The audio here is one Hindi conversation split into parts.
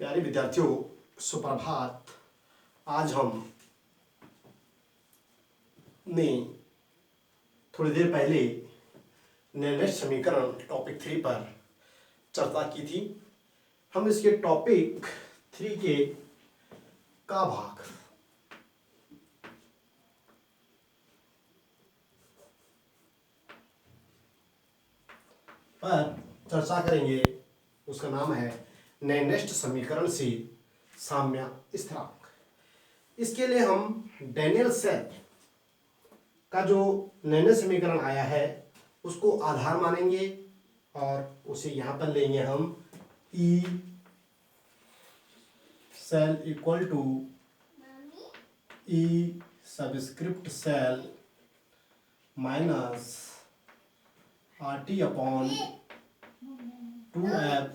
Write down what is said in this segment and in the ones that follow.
प्यारे विद्यार्थियों, सुप्रभात। आज हम ने थोड़ी देर पहले निर्णय समीकरण टॉपिक 3 पर चर्चा की थी। हम इसके टॉपिक 3 के का भाग पर चर्चा करेंगे। उसका नाम है निर्णय समीकरण से साम्य स्थिरांक। इसके लिए हम डैनियल सेल का जो निर्णय समीकरण आया है उसको आधार मानेंगे और उसे यहाँ पर लेंगे हम E cell equal to E subscript cell minus R T upon 2f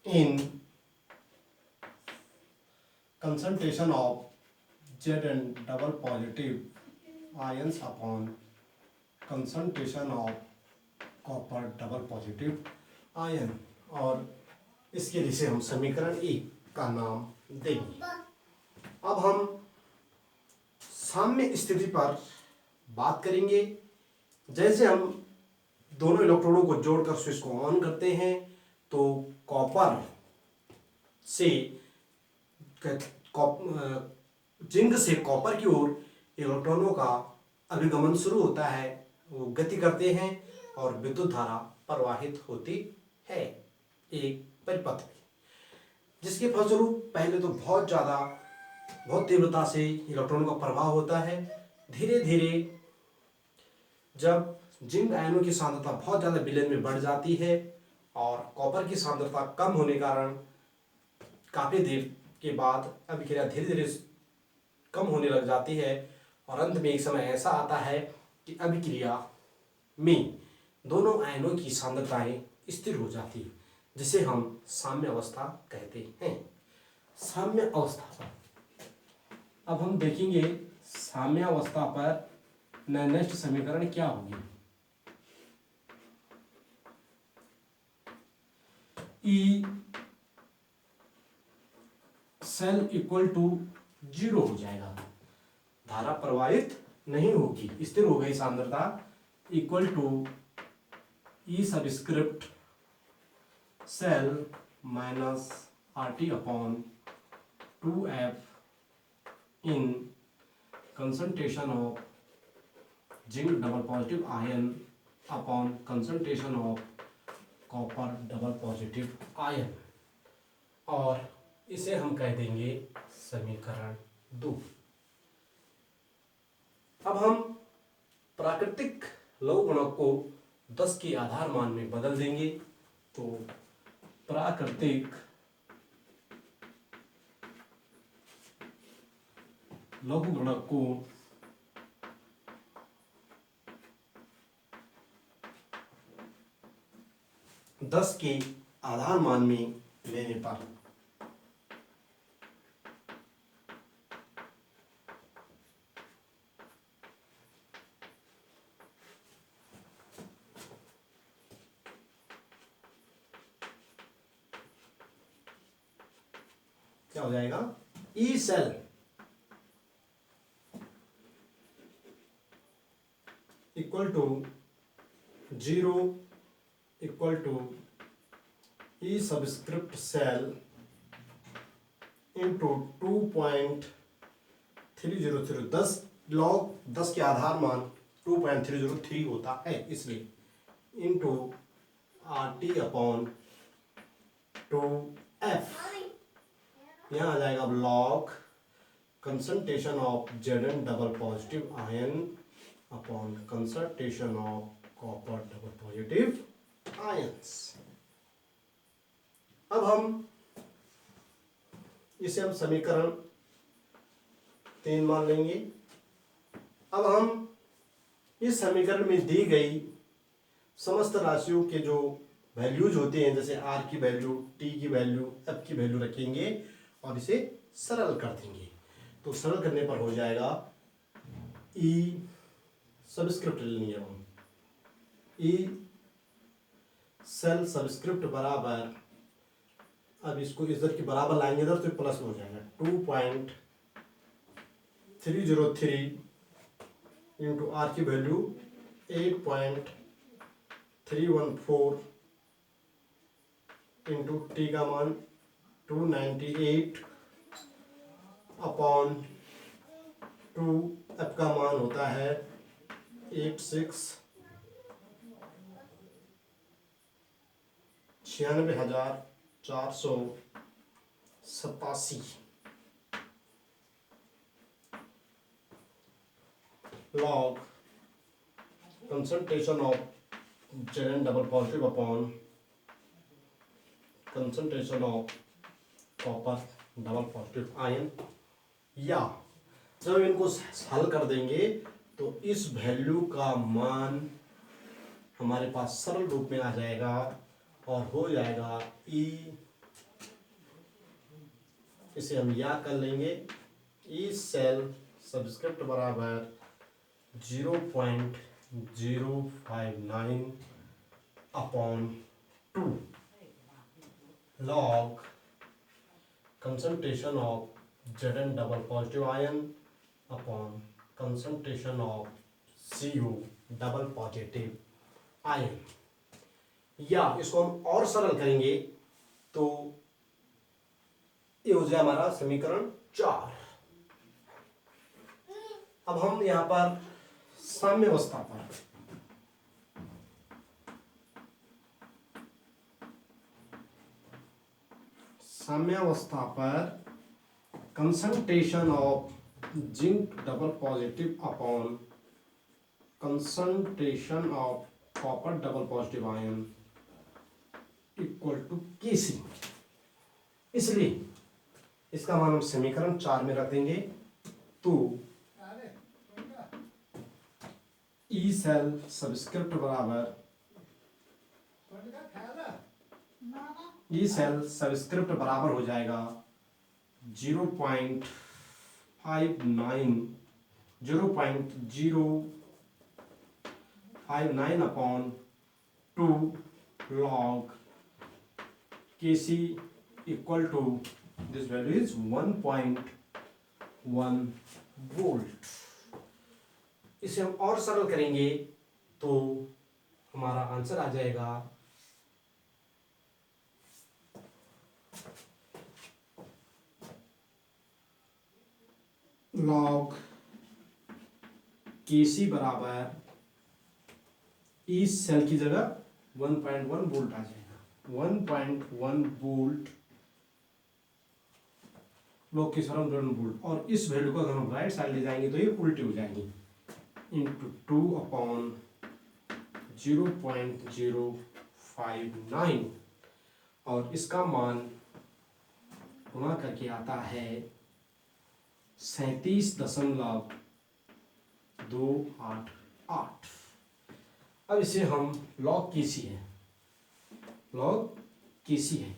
in concentration of Zn double positive ions upon concentration of copper double positive ion, और इसके लिए हम समीकरण 1 का नाम देंगे। अब हम साम्य स्थिति पर बात करेंगे। जैसे हम दोनों इलेक्ट्रोडों को जोड़कर स्विच को ऑन करते हैं तो कॉपर से जिंक से कॉपर की ओर इलेक्ट्रॉनों का अभिगमन शुरू होता है। वो गति करते हैं और विद्युत धारा प्रवाहित होती है एक परिपथ में, जिसके फलस्वरूप पहले तो बहुत तीव्रता से इलेक्ट्रॉनों का प्रवाह होता है। धीरे धीरे जब जिंक आयनों की सांद्रता बहुत ज़्यादा विलयन में बढ़ जाती है और कॉपर की सांद्रता कम होने के कारण काफ़ी देर के बाद अभिक्रिया धीरे धीरे कम होने लग जाती है और अंत में एक समय ऐसा आता है कि अभिक्रिया में दोनों आयनों की सांद्रताएं स्थिर हो जाती है, जिसे हम साम्य अवस्था कहते हैं। साम्य अवस्था पर अब हम देखेंगे साम्य अवस्था पर निर्णय समीकरण क्या होगी। ई सेल इक्वल टू 0 हो जाएगा, धारा प्रवाहित नहीं होगी, स्थिर हो गई सांद्रता, equal to E subscript cell minus R T upon 2f in concentration of zinc double positive ion upon concentration of copper double positive ion, और इसे हम कह देंगे समीकरण 2। अब हम प्राकृतिक लघु गुणक को 10 के आधार मान में बदल देंगे। तो प्राकृतिक लघु गुणक को 10 के आधार मान में लेने पर क्या हो जाएगा, E cell equal to 0 equal to E subscript cell into 2.303 10 log 10 के आधार मान 2.303 होता है, इसलिए into are T upon 2f। यहाँ आ जाएगा log concentration of Zn double positive ion upon concentration of copper double positive ions. अब हम इसे समीकरण 3 मान लेंगे। अब हम इस समीकरण में दी गई समस्त राशियों के जो वैल्यूज होते हैं, जैसे r की वैल्यू, t की वैल्यू, f की वैल्यू रखेंगे और इसे सरल कर देंगे। तो सरल करने पर हो जाएगा ई सबस्क्रिप्ट लेंगे हम, ई सेल सबस्क्रिप्ट बराबर अब इसको इधर के बराबर लाएंगे इधर तो प्लस में हो जाएगा 2.303 इंटू आर की वैल्यू 8.314 इंटू टी का मान 298 अपॉन 2, एफ का मान होता है 96,487। log concentration of Zn double positive upon concentration of copper double positive ion, या जब इनको हल कर देंगे तो इस वैल्यू का मान हमारे पास सरल रूप में आ जाएगा और हो जाएगा E, इसे हम याद कर लेंगे, E सेल सबस्क्रिप्ट बराबर 0.059 upon 2 log concentration of Zn double positive ion upon concentration of Cu double positive ion, या इसको हम और सरल करेंगे तो ये हो जाए हमारा समीकरण 4। अब हम यहां पर साम्यावस्था पर concentration of zinc double positive upon concentration of copper double positive ion equal to Kc। इसलिए इसका मान हम समीकरण 4 में रख देंगे तो ई सेल सबस्क्रिप्ट बराबर हो जाएगा 0.59 upon 2 log Kc equal to this value is 1.1 volt. इसे हम और सरल करेंगे तो हमारा आंसर आ जाएगा log Kc बराबर इस सेल की जगह 1.1 वोल्ट आ जाएगा, 1.1 वोल्ट log Kc बराबर 1 वोल्ट, और इस वैल्यू को अगर हम राइट साइड ले जाएंगे तो ये उल्टी हो जाएंगी इंटू 2 अपॉन 0.059 और इसका मान गुणा करके आता है 37.288। अब इसे हम log Kc है,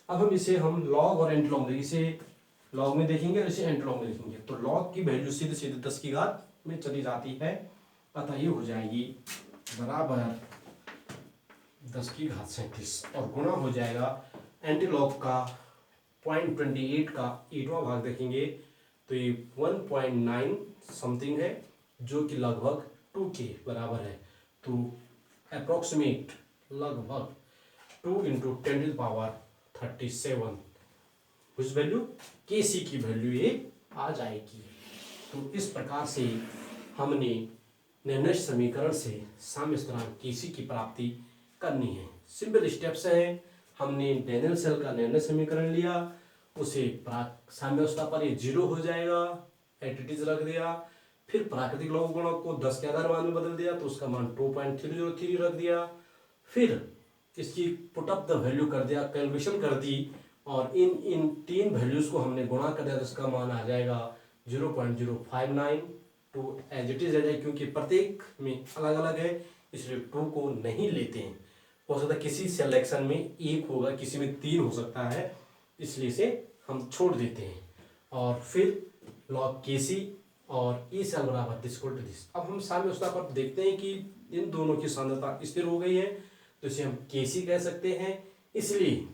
अब हम इसे हम log और एंटी लॉग, इसे लॉग में देखेंगे और इसे एंटी लॉग में देखेंगे तो log की वैल्यू सीधे सीधे 10 की घात में चली जाती है, अतः ये हो जाएगी बराबर 10 की घात 37 और गुणा हो जाएगा एंटी लॉग का 0.28 का 8वां भाग देखेंगे तो ये 1.9 समथिंग है जो कि लगभग 2 के बराबर है, तो अप्रोक्सीमेट लगभग 2 इंटू 10⁻37 उस वैल्यू Kc की वैल्यू ये आ जाएगी। तो इस प्रकार से हमने निर्णय समीकरण से साम्य स्थिरांक Kc की प्राप्ति करनी है। सिंपल स्टेप्स हैं, हमने डेनेल सेल का निर्णय समीकरण लिया, उसे साम्यावस्था पर ये 0 हो जाएगा, एटीटीज रख दिया, फिर प्राकृतिक लौह गुणक को 10 के आधार मान में बदल दिया तो उसका मान 2.303 रख दिया, फिर इसकी पुट अप द वैल्यू कर दिया, कैलकुलेशन कर दी और इन तीन वैल्यूज को हमने गुणा कर दिया तो इसका मान आ जाएगा 0.059। टू एज इट इज रह जाए क्योंकि प्रत्येक में अलग अलग है इसलिए 2 को नहीं लेते हैं, हो सकता है किसी सिलेक्शन में 1 होगा, किसी में 3 हो सकता है, इसलिए इसे हम छोड़ देते हैं। और फिर log Kc और E सेल बराबर दिस इक्वल टू दिस। अब हम साम्यावस्था पर देखते हैं कि इन दोनों की सांद्रता स्थिर हो गई है तो इसे हम Kc कह सकते हैं, इसलिए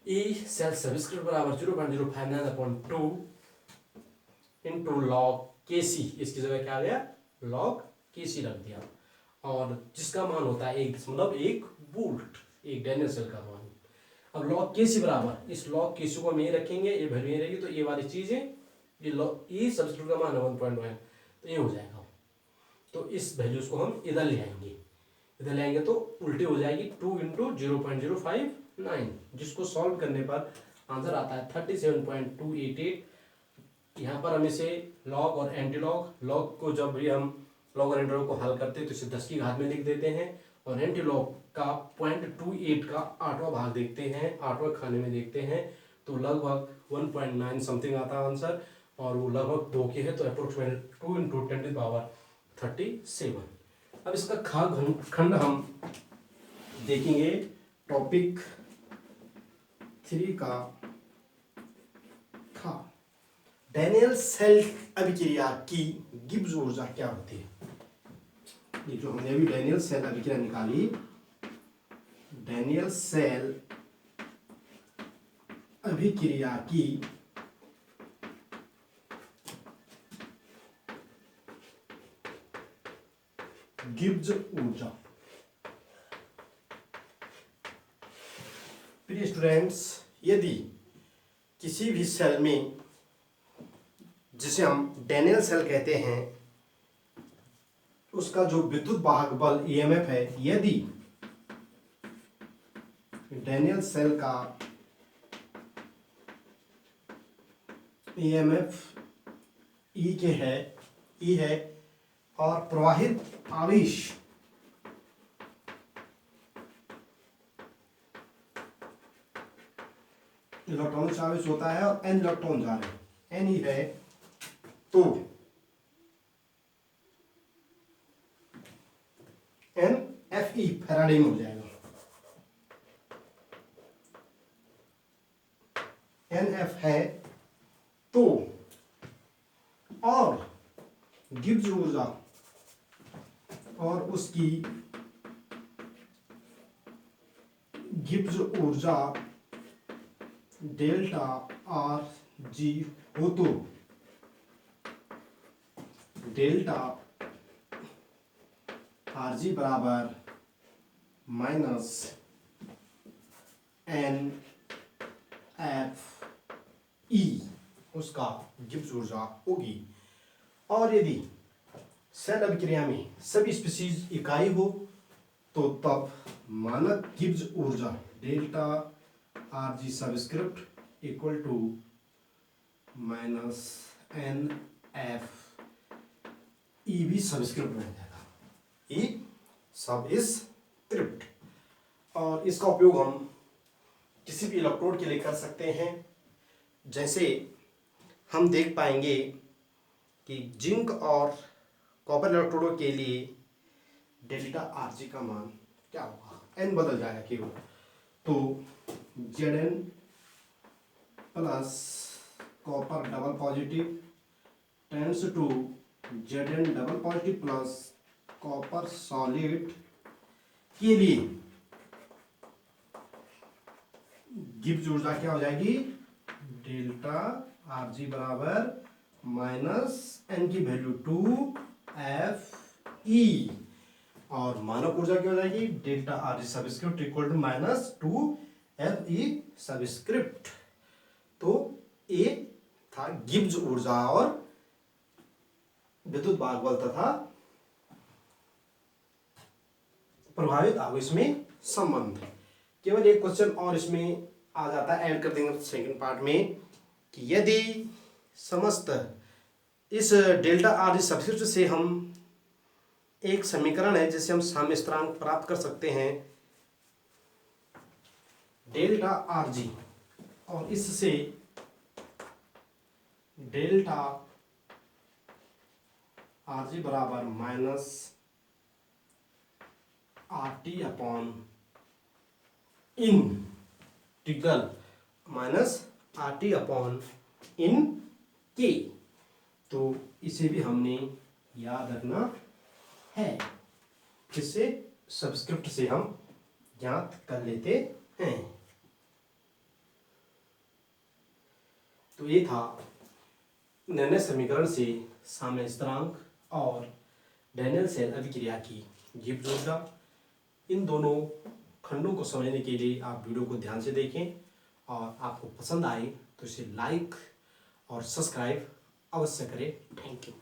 ई सेल सब्सक्रिप्ट बराबर 0.059/2 इंटू लॉग के सी, इसकी जगह क्या आ गया लॉग के सी रख दिया, और जिसका मान होता है 1.1 वोल्ट, एक डैनियल सेल का मान। अब लॉग के सी बराबर, इस लॉग के सी को हम यही रखेंगे, ये वैल्यू यही रहेगी, तो ये वाली चीज़ है, ये लॉग ई सब्सक्रिप्ट का मान है 1.1, तो ये हो जाएगा। तो इस वैल्यूज को हम इधर ले आएंगे, इधर ले आएंगे तो उल्टी हो जाएगी 2 इंटू 0.059, जिसको सॉल्व करने पर आंसर आता है 37.288। यहाँ पर हम इसे लॉग और एंटी लॉग को जब भी हम लॉग और एंटी लॉग को हल करते हैं तो इसे 10 की घात में लिख देते हैं, और एंटी लॉग का 0.28 का 8वां भाग देखते हैं, 8वां खाने में देखते हैं, तो लगभग 1.9 समथिंग आता है आंसर, और वो लगभग 2 के है, तो अप्रोक्सीमेट 2 इंटू 10⁻37। अब इसका खंड हम देखेंगे टॉपिक 3 का खा। डैनियल सेल अभिक्रिया की गिब्स ऊर्जा क्या होती है? ये जो हमने अभी डैनियल सेल अभिक्रिया निकाली, डैनियल सेल अभिक्रिया की गिब्स ऊर्जा। प्रिय स्टूडेंट्स, यदि किसी भी सेल में, जिसे हम डैनियल सेल कहते हैं, उसका जो विद्युत वाहक बल ईएमएफ है, यदि डैनियल सेल का ईएमएफ ई है और प्रवाहित आवेश इलेक्ट्रॉनिक आवेश होता है और एन इलेक्ट्रॉन जा रहे हैं, एन ही है, तो एन एफ ई फैराडे में हो जाएगा। एन एफ है तो, और गिब्स ऊर्जा और उसकी गिब्स ऊर्जा डेल्टा आर जी हो तो डेल्टा आर जी बराबर माइनस एन एफ ई उसका गिब्स ऊर्जा होगी। और यदि सेल अभिक्रिया में सभी स्पीशीज इकाई हो तो तब मानक गिब्स ऊर्जा delta R G subscript equal to minus n F E भी सबस्क्रिप्ट बन जाएगा, ई सबस्क्रिप्ट। और इसका उपयोग हम किसी भी इलेक्ट्रोड के लिए कर सकते हैं। जैसे हम देख पाएंगे कि जिंक और कॉपर इलेक्ट्रोडों के लिए डेल्टा आर जी का मान क्या होगा, एन बदल जाएगा केवल, तो Zn plus copper double positive tends to Zn double positive plus copper solid के लिए गिब्स ऊर्जा क्या हो जाएगी, डेल्टा आर जी बराबर माइनस एन की वैल्यू 2Fe, और मानक ऊर्जा क्या हो जाएगी, delta R G subscript equal to minus 2Fe subscript. तो ये था गिब्स ऊर्जा और विद्युत वाहक बल तथा प्रभावित आवेश में संबंध। केवल एक क्वेश्चन और इसमें आ जाता है, ऐड कर देंगे सेकंड पार्ट में, कि यदि समस्त इस डेल्टा आर जी सबस्क्रिप्ट से हम एक समीकरण है जिससे हम साम्य स्थिरांक प्राप्त कर सकते हैं, डेल्टा आर जी, और इससे डेल्टा आर जी बराबर minus R T upon integral minus R T upon in K, तो इसे भी हमने याद रखना है, जिससे सबस्क्रिप्ट से हम ज्ञात कर लेते हैं। तो ये था निर्णय समीकरण से साम्य स्थिरांक और डैनियल सेल अभिक्रिया की गिब्स ऊर्जा। इन दोनों खंडों को समझने के लिए आप वीडियो को ध्यान से देखें और आपको पसंद आए तो इसे लाइक और सब्सक्राइब अवश्य करें। Thank you.